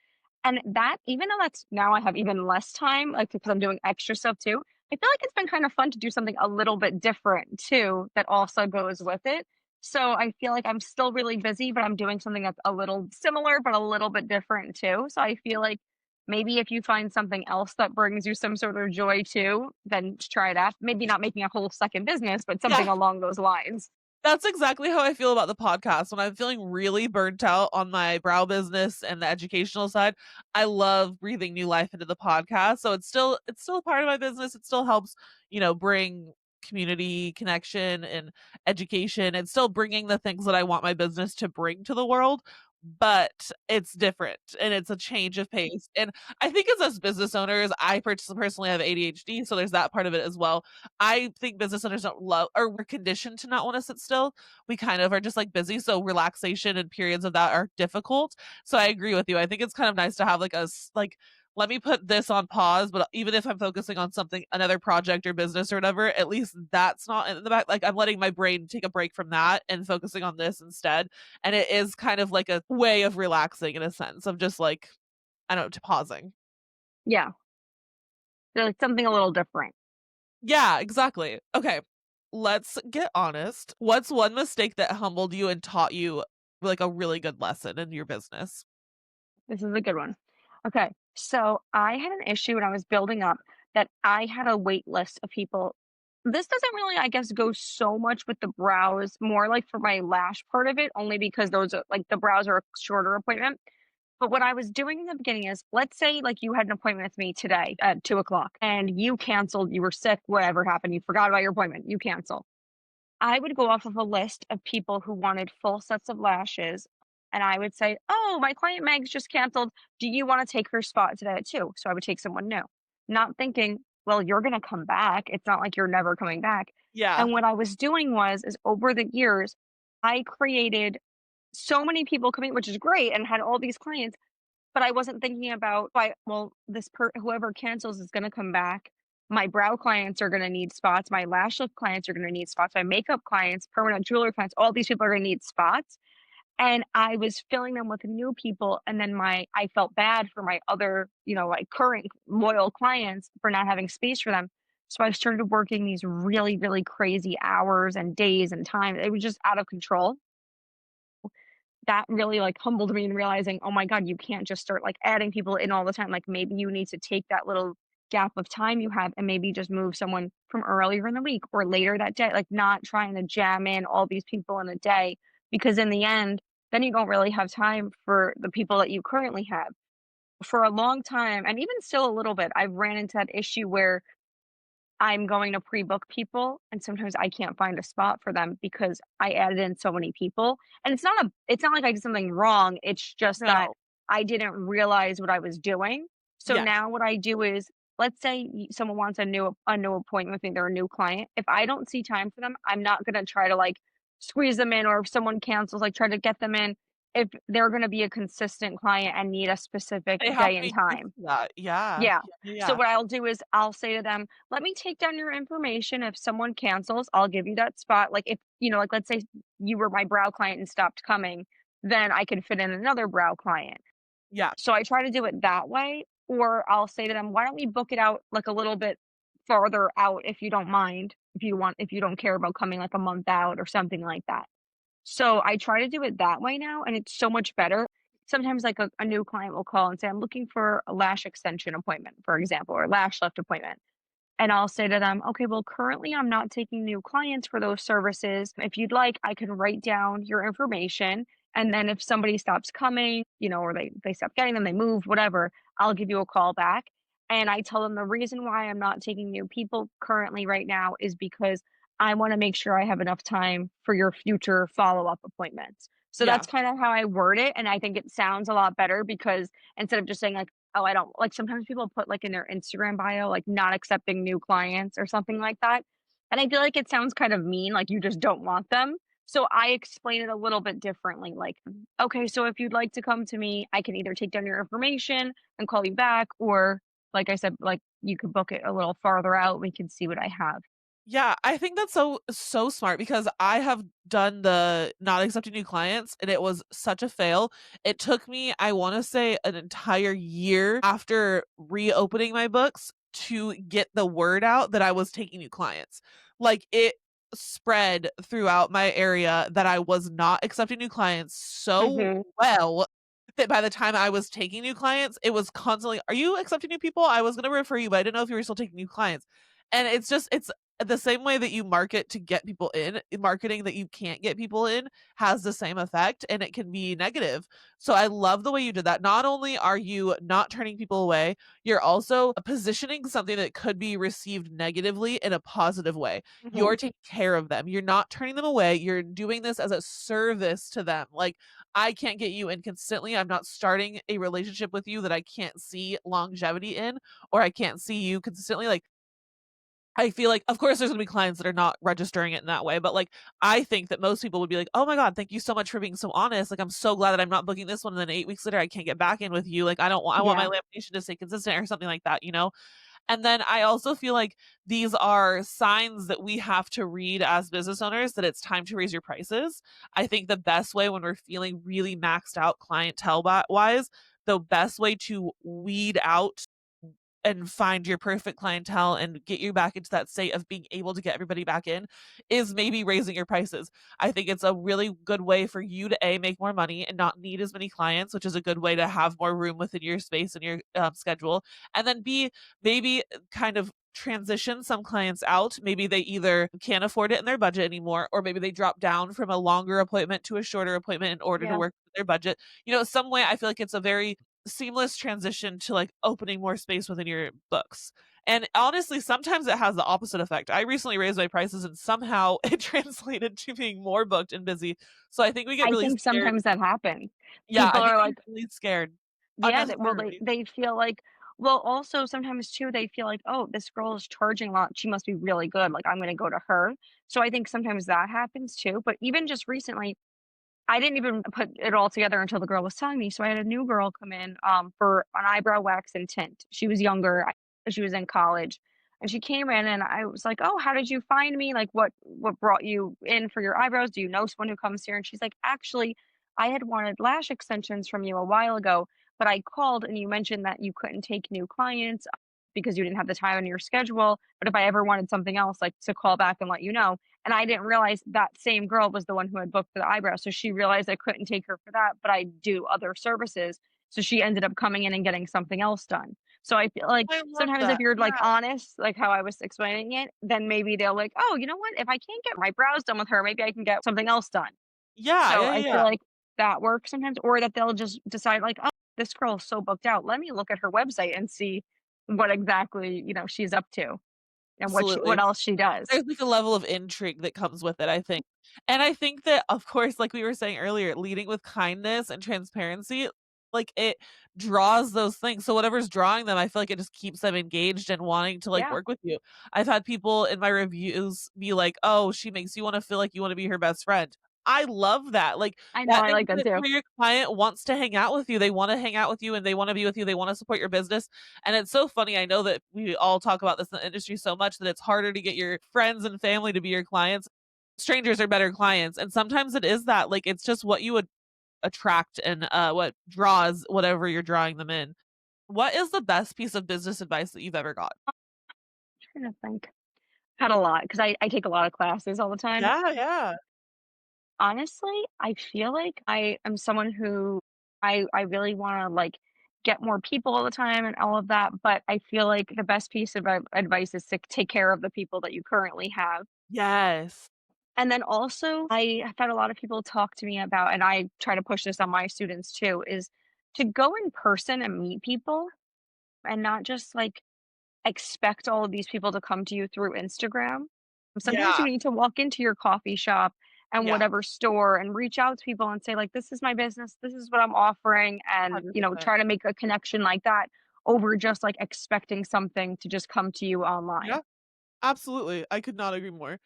And that, even though that's now I have even less time, like because I'm doing extra stuff too, I feel like it's been kind of fun to do something a little bit different too that also goes with it. So I feel like I'm still really busy, but I'm doing something that's a little similar, but a little bit different too. So I feel like maybe if you find something else that brings you some sort of joy too, then try that. Maybe not making a whole second business, but something Yeah. along those lines. That's exactly how I feel about the podcast. When I'm feeling really burnt out on my brow business and the educational side, I love breathing new life into the podcast. So it's still a part of my business. It still helps, bring community connection and education. It's still bringing the things that I want my business to bring to the world, but it's different and it's a change of pace. And I think as us business owners, I personally have ADHD, so there's that part of it as well. I think business owners don't love or we're conditioned to not want to sit still. We kind of are just like busy. So relaxation and periods of that are difficult. So I agree with you. I think it's kind of nice to have like let me put this on pause, but even if I'm focusing on something, another project or business or whatever, at least that's not in the back. Like I'm letting my brain take a break from that and focusing on this instead. And it is kind of like a way of relaxing in a sense of just like, I don't know, to pausing. Yeah. So like something a little different. Yeah, exactly. Okay. Let's get honest. What's one mistake that humbled you and taught you like a really good lesson in your business? This is a good one. Okay. So I had an issue when I was building up that I had a wait list of people. This doesn't really, I guess, go so much with the brows, more like for my lash part of it, only because those are like the brows are a shorter appointment. But what I was doing in the beginning is, let's say like you had an appointment with me today at 2 o'clock and you canceled, you were sick, whatever happened, you forgot about your appointment, you cancel. I would go off of a list of people who wanted full sets of lashes. And I would say, oh, my client Megs just canceled. Do you want to take her spot today at 2? So I would take someone new, not thinking, well, you're gonna come back. It's not like you're never coming back. Yeah. And what I was doing was is over the years, I created so many people coming, which is great, and had all these clients, but I wasn't thinking about, why, well, whoever cancels is gonna come back. My brow clients are gonna need spots. My lash lift clients are gonna need spots. My makeup clients, permanent jewelry clients, all these people are gonna need spots. And I was filling them with new people, and then I felt bad for my other, like, current loyal clients for not having space for them. So I started working these really, really crazy hours and days and time. It was just out of control. That really, like, humbled me in realizing, "Oh my god, you can't just start, like, adding people in all the time." Like, maybe you need to take that little gap of time you have and maybe just move someone from earlier in the week or later that day, like, not trying to jam in all these people in a day, because in the end, then you don't really have time for the people that you currently have. For a long time, and even still a little bit, I've ran into that issue where I'm going to pre-book people, and sometimes I can't find a spot for them because I added in so many people, and it's not like I did something wrong, it's just that No. I didn't realize what I was doing. So Yes. now what I do is, let's say someone wants a new appointment with me, they're a new client. If I don't see time for them, I'm not gonna try to, like, squeeze them in, or if someone cancels, like, try to get them in if they're gonna be a consistent client and need a specific They have day to and be used time. to that. Yeah. Yeah. Yeah, So yeah. what I'll do is I'll say to them, "Let me take down your information. If someone cancels, I'll give you that spot." Like, if, like, let's say you were my brow client and stopped coming, then I can fit in another brow client. Yeah. So I try to do it that way, or I'll say to them, "Why don't we book it out, like, a little bit farther out if you don't mind, if you don't care about coming, like, a month out or something like that." So I try to do it that way now, and it's so much better. Sometimes, like, a new client will call and say, "I'm looking for a lash extension appointment," for example, or a lash lift appointment. And I'll say to them, "Okay, well, currently I'm not taking new clients for those services. If you'd like, I can write down your information. And then if somebody stops coming, or they stop getting them, they move, whatever, I'll give you a call back." And I tell them the reason why I'm not taking new people currently right now is because I want to make sure I have enough time for your future follow up appointments. So Yeah. that's kind of how I word it. And I think it sounds a lot better because instead of just saying, like, "Oh, I don't," like, sometimes people put, like, in their Instagram bio, like, "Not accepting new clients," or something like that, and I feel like it sounds kind of mean, like you just don't want them. So I explain it a little bit differently, like, "Okay, so if you'd like to come to me, I can either take down your information and call you back, or, like I said, like, you could book it a little farther out, we can see what I have." Yeah, I think that's so smart because I have done the not accepting new clients and it was such a fail. It took me, I want to say, an entire year after reopening my books to get the word out that I was taking new clients. Like, it spread throughout my area that I was not accepting new clients so Mhm. well that by the time I was taking new clients, it was constantly, "Are you accepting new people? I was going to refer you, but I didn't know if you were still taking new clients." And it's the same way that you market to get people in, marketing that you can't get people in has the same effect and it can be negative. So I love the way you did that. Not only are you not turning people away, you're also positioning something that could be received negatively in a positive way. You're Mhm. taking care of them. You're not turning them away. You're doing this as a service to them. Like, I can't get you in consistently. I'm not starting a relationship with you that I can't see longevity in, or I can't see you consistently. Like, I feel like, of course, there's gonna be clients that are not registering it in that way, but, like, I think that most people would be like, "Oh my god, thank you so much for being so honest, like, I'm so glad that I'm not booking this one, and then 8 weeks later, I can't get back in with you, like, I want my Yeah. lamination to stay consistent," or something like that, you know? And then I also feel like these are signs that we have to read as business owners that it's time to raise your prices. I think the best way when we're feeling really maxed out clientele wise, the best way to weed out and find your perfect clientele and get you back into that state of being able to get everybody back in is maybe raising your prices. I think it's a really good way for you to A, make more money and not need as many clients, which is a good way to have more room within your space and your schedule. And then B, maybe kind of transition some clients out. Maybe they either can't afford it in their budget anymore, or maybe they drop down from a longer appointment to a shorter appointment in order to Yeah. work with their budget. Some way I feel like it's a very seamless transition to, like, opening more space within your books. And honestly, sometimes it has the opposite effect. I recently raised my prices and somehow it translated to being more booked and busy. So I think we get I really think scared. sometimes that happens. Yeah, People I think are we like, get really scared yeah, they unnecessarily. feel like, Well, also sometimes too, they feel like, "Oh, this girl is charging a lot. She must be really good. Like, I'm gonna go to her." So I think sometimes that happens too. But even just recently, I didn't even put it all together until the girl was telling me. So I had a new girl come in, for an eyebrow wax and tint. She was younger. She was in college, and she came in, and I was like, "Oh, how did you find me? Like, what brought you in for your eyebrows? Do you know someone who comes here?" And she's like, "Actually, I had wanted lash extensions from you a while ago, but I called and you mentioned that you couldn't take new clients because you didn't have the time in your schedule. But if I ever wanted something else, like to call back and let you know." And I didn't realize that same girl was the one who had booked the eyebrows, so she realized I couldn't take her for that, but I do other services, so she ended up coming in and getting something else done. So I feel like I love sometimes if that. you're, Yeah. like, honest, like how I was explaining it, then maybe they'll like, "Oh, you know what? If I can't get my brows done with her, maybe I can get something else done." Yeah, So yeah, I yeah. feel like that works sometimes, or that they'll just decide like, "Oh, this girl's so booked out. Let me look at her website and see what exactly, she's up to and what Absolutely. else she does." There's, like, a level of intrigue that comes with it, I think. And I think that, of course, like we were saying earlier, leading with kindness and transparency, like, it draws those things. So whatever's drawing them, I feel like it just keeps them engaged and wanting to, like, Yeah, work with you. I've had people in my reviews be like, "Oh, she makes you wanna feel like you wanna be her best friend." I love that, like, I know, that I means like that that too. your client wants to hang out with you, they wanna hang out with you, and they wanna be with you, they wanna support your business, and it's so funny, I know that we all talk about this in the industry so much that it's harder to get your friends and family to be your clients. Strangers are better clients, and sometimes it is that, like, it's just what you would attract and, what draws whatever you're drawing them in. What is the best piece of business advice that you've ever got? Trying to think. Had a lot because I take a lot of classes all the time. Yeah, yeah. Honestly, I feel like I am someone who I really wanna, like, get more people all the time and all of that, but I feel like the best piece of advice is to take care of the people that you currently have. Yes. And then also, I have had a lot of people talk to me about, and I try to push this on my students too, is to go in person and meet people and not just, like, expect all of these people to come to you through Instagram. Sometimes Yeah, you need to walk into your coffee shop and yeah, whatever store and reach out to people and say like, "This is my business. This is what I'm offering," and, 100%. try to make a connection like that over just, like, expecting something to just come to you online. Yeah, absolutely, I could not agree more.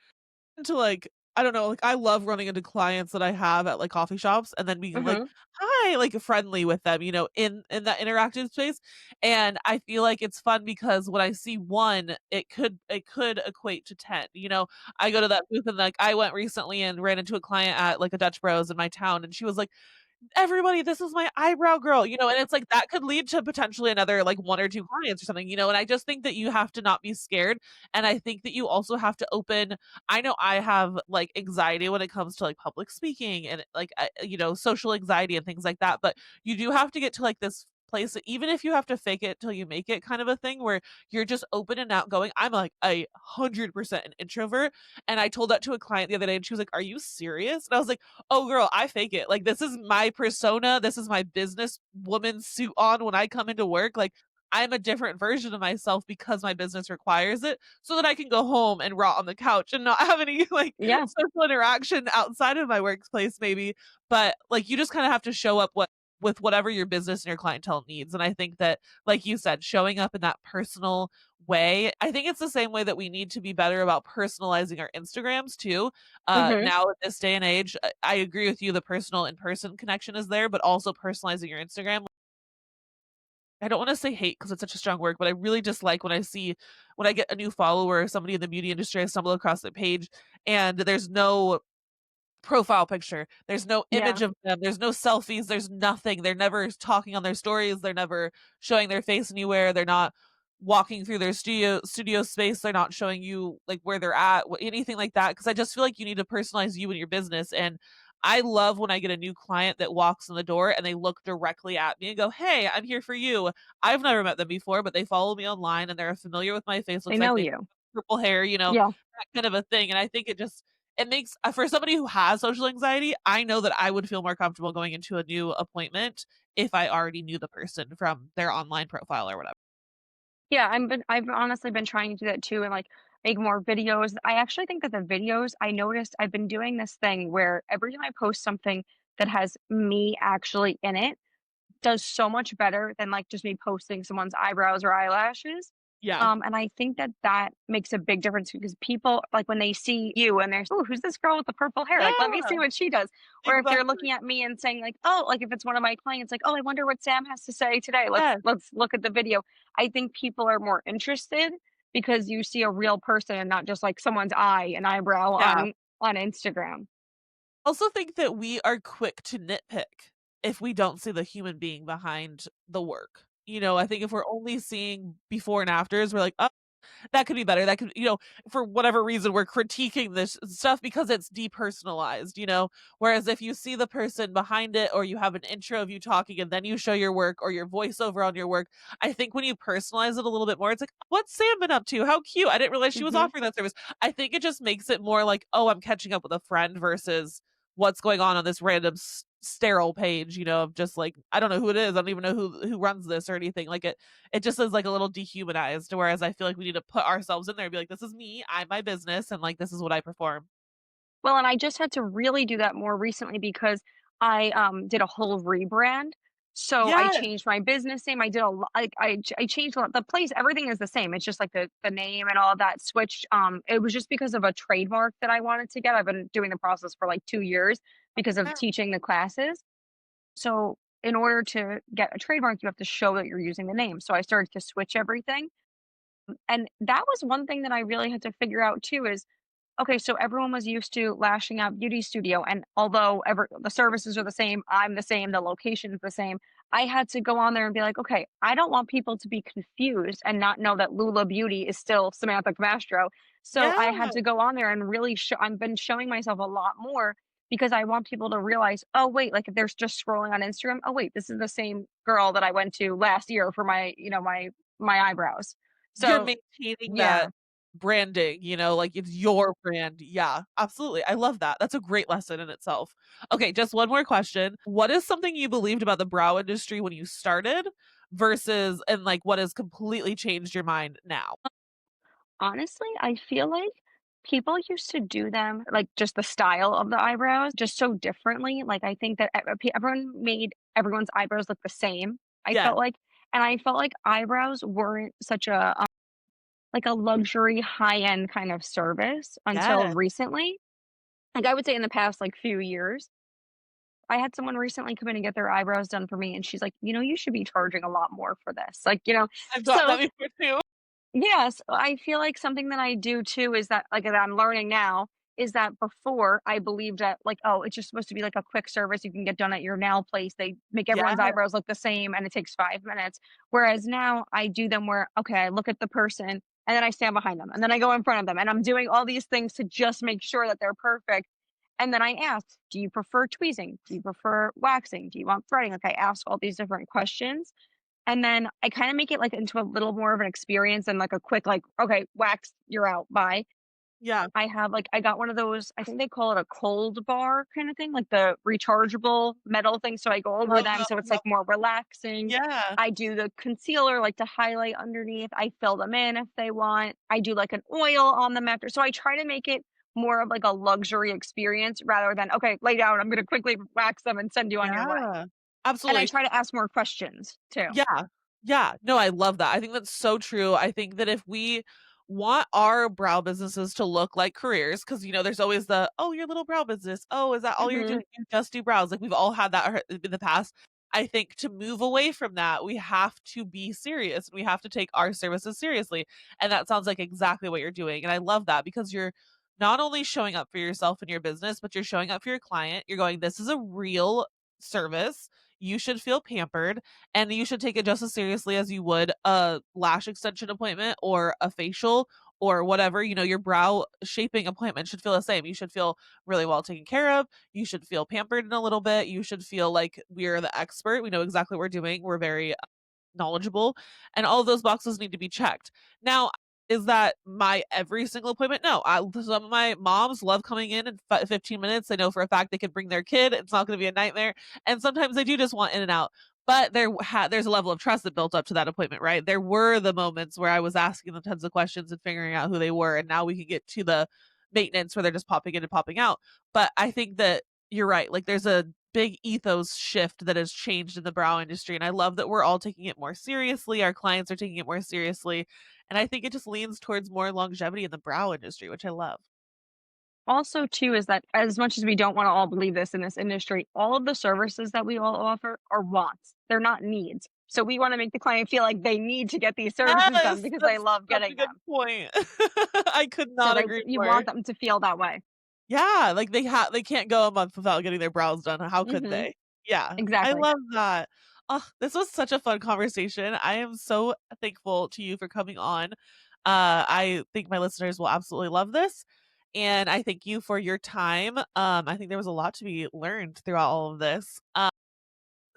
To like, I don't know, like, I love running into clients that I have at, like, coffee shops and then being like, Mhm. "Hi," like, friendly with them, in that interactive space, and I feel like it's fun because when I see 1, it could equate to 10, I go to that booth and, like, I went recently and ran into a client at, like, a Dutch Bros in my town, and she was like, "Everybody, this is my eyebrow girl," and it's like that could lead to potentially another, like, 1 or 2 clients or something, and I just think that you have to not be scared, and I think that you also have to open. I know I have, like, anxiety when it comes to, like, public speaking and, like, social anxiety and things like that, but you do have to get to, like, this place that even if you have to fake it till you make it kind of a thing where you're just open and outgoing. I'm, like, 100% an introvert, and I told that to a client the other day, and she was like, "Are you serious?" And I was like, "Oh, girl, I fake it. Like, this is my persona. This is my business woman suit on when I come into work. Like, I'm a different version of myself because my business requires it so that I can go home and rot on the couch and not have any like Yeah. social interaction outside of my workplace, maybe. But like, you just kind of have to show up with whatever your business and your clientele needs. And I think that, like you said, showing up in that personal way, I think it's the same way that we need to be better about personalizing our Instagrams too. Mhm. Now in this day and age, I agree with you, the personal in-person connection is there, but also personalizing your Instagram. I don't wanna say hate because it's such a strong word, but I really dislike when I get a new follower, somebody in the beauty industry, I stumble across their page, and there's no profile picture. There's no Yeah. image of them, there's no selfies, there's nothing. They're never talking on their stories, they're never showing their face anywhere, they're not walking through their studio space, they're not showing you, like, where they're at, anything like that. Because I just feel like you need to personalize you and your business, and I love when I get a new client that walks in the door and they look directly at me and go, "Hey, I'm here for you." I've never met them before, but they follow me online and they're familiar with my face, They looks like know they you. purple hair, Yeah. that kind of a thing, and I think it makes for somebody who has social anxiety, I know that I would feel more comfortable going into a new appointment if I already knew the person from their online profile or whatever. Yeah, I've honestly been trying to do that too and, like, make more videos. I actually think that the videos I noticed I've been doing this thing where every time I post something that has me actually in it, does so much better than, like, just me posting someone's eyebrows or eyelashes. Yeah. And I think that that makes a big difference because people, like, when they see you and they're, "Oh, who's this girl with the purple hair? Like, let me Yeah, see what she does." Or if they're exactly. looking at me and saying like, "Oh," like, if it's one of my clients, like, "Oh, I wonder what Sam has to say today. Yes. Let's look at the video." I think people are more interested because you see a real person and not just, like, someone's eye and eyebrow Yeah. on Instagram. Also think that we are quick to nitpick if we don't see the human being behind the work. I think if we're only seeing before and afters, we're like, "Oh, that could be better. That could," for whatever reason, we're critiquing this stuff because it's depersonalized. Whereas if you see the person behind it or you have an intro of you talking and then you show your work or your voiceover on your work, I think when you personalize it a little bit more, it's like, what's Sam been up to? How cute. I didn't realize she was Mhm. offering that service. I think it just makes it more like, oh, I'm catching up with a friend versus what's going on this random sterile page, of just like, I don't know who it is. I don't even know who runs this or anything. Like it just is like a little dehumanized, whereas I feel like we need to put ourselves in there and be like, "This is me, I'm my business, and, like, this is what I perform." Well, and I just had to really do that more recently because I, did a whole rebrand. So I Yes, changed my business name. I did a lot. I changed a lot. The place, everything is the same. It's just like the name and all of that switched. It was just because of a trademark that I wanted to get. I've been doing the process for like 2 years because of yeah, teaching the classes. So in order to get a trademark, you have to show that you're using the name. So I started to switch everything. And that was one thing that I really had to figure out too is okay, so everyone was used to Lashing Out Beauty Studio, and although the services are the same, I'm the same, the location's the same, I had to go on there and be like, "Okay, I don't want people to be confused and not know that Lula Beauty is still Samantha Camastro." So I yeah, had to go on there and really I've been showing myself a lot more because I want people to realize, "Oh, wait," like if they're just scrolling on Instagram, "Oh, wait, this is the same girl that I went to last year for my eyebrows." you're So, maintaining yeah. that branding, like, it's your brand. Yeah, absolutely, I love that, that's a great lesson in itself. Okay, just one more question. What is something you believed about the brow industry when you started versus and, like, what has completely changed your mind now? Honestly, I feel like people used to do them like, just the style of the eyebrows just so differently, like, I think that everyone made everyone's eyebrows look the same, I Yeah, felt like, and I felt like eyebrows weren't such a, like a luxury high-end kind of service until yeah, recently. Like, I would say in the past, like, few years. I had someone recently come in and get their eyebrows done for me, and she's like, "You know, you should be charging a lot more for this." I've got So that before too. yes, I feel like something that I do too is that, like, that I'm learning now is that before I believed that, like, oh, it's just supposed to be like a quick service you can get done at your nail place. They make Yeah, everyone's eyebrows look the same and it takes 5 minutes. Whereas now I do them where, okay, I look at the person and then I stand behind them and then I go in front of them and I'm doing all these things to just make sure that they're perfect. And then I ask, do you prefer tweezing? Do you prefer waxing? Do you want threading? Like I ask all these different questions and then I kinda make it, like, into a little more of an experience and, like, a quick, like, "Okay, wax, you're out, bye." yeah. I got one of those, I think they call it a cold bar kinda thing, like the rechargeable metal thing, so I go over Love them, so it's, that. like, more relaxing. Yeah. I do the concealer, like, to highlight underneath. I fill them in if they want. I do, like, an oil on them after, so I try to make it more of, like, a luxury experience rather than, "Okay, lay down, I'm gonna quickly wax them and send you on your way." Yeah. And I Absolutely. try to ask more questions too. Yeah. Yeah. No, I love that. I think that's so true. I think that if we want our brow businesses to look like careers, because there's always the, "Oh, your little brow business. Oh, is that all you're Mhm. doing? You just do brows." Like, we've all had that in the past. I think to move away from that, we have to be serious. We have to take our services seriously, and that sounds like exactly what you're doing, and I love that because you're not only showing up for yourself and your business, but you're showing up for your client. You're going, "This is a real service. You should feel pampered, and you should take it just as seriously as you would a lash extension appointment or a facial or whatever. Your brow shaping appointment should feel the same. You should feel really well taken care of. You should feel pampered in a little bit. You should feel like we're the expert. We know exactly what we're doing. We're very knowledgeable, and all of those boxes need to be checked. Now, is that my every single appointment? No. Some of my moms love coming in 15 minutes. They know for a fact they can bring their kid. It's not going to be a nightmare. And sometimes they do just want in and out. But there's a level of trust that built up to that appointment, right? There were the moments where I was asking them tons of questions and figuring out who they were, and now we can get to the maintenance where they're just popping in and popping out. But I think that you're right. Like, there's a big ethos shift that has changed in the brow industry, and I love that we're all taking it more seriously, our clients are taking it more seriously, and I think it just leans towards more longevity in the brow industry, which I love. Also, too, is that as much as we don't wanna all believe this in this industry, all of the services that we all offer are wants, they're not needs. So we wanna make the client feel like they need to get these services done Yes, because they that's love such a getting good them. point. I could So not agree you more. want them to feel that way. Yeah, like they can't go a month without getting their brows done, how could Mhm. they? Yeah, I Exactly. love that. Oh, this was such a fun conversation. I am so thankful to you for coming on. I think my listeners will absolutely love this, and I thank you for your time. I think there was a lot to be learned throughout all of this.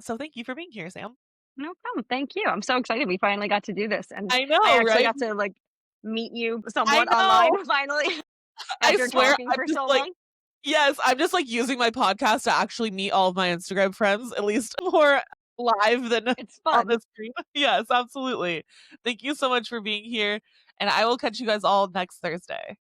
So thank you for being here, Sam. No problem, thank you. I'm so excited we finally got to do this, and I I know, actually right? got to, like, meet you I somewhat online know. finally I after swear talking I'm for just so like long. yes, I'm just, like, using my podcast to actually meet all of my Instagram friends, at least more live than It's on the fun. screen. Yes, absolutely. Thank you so much for being here, and I will catch you guys all next Thursday.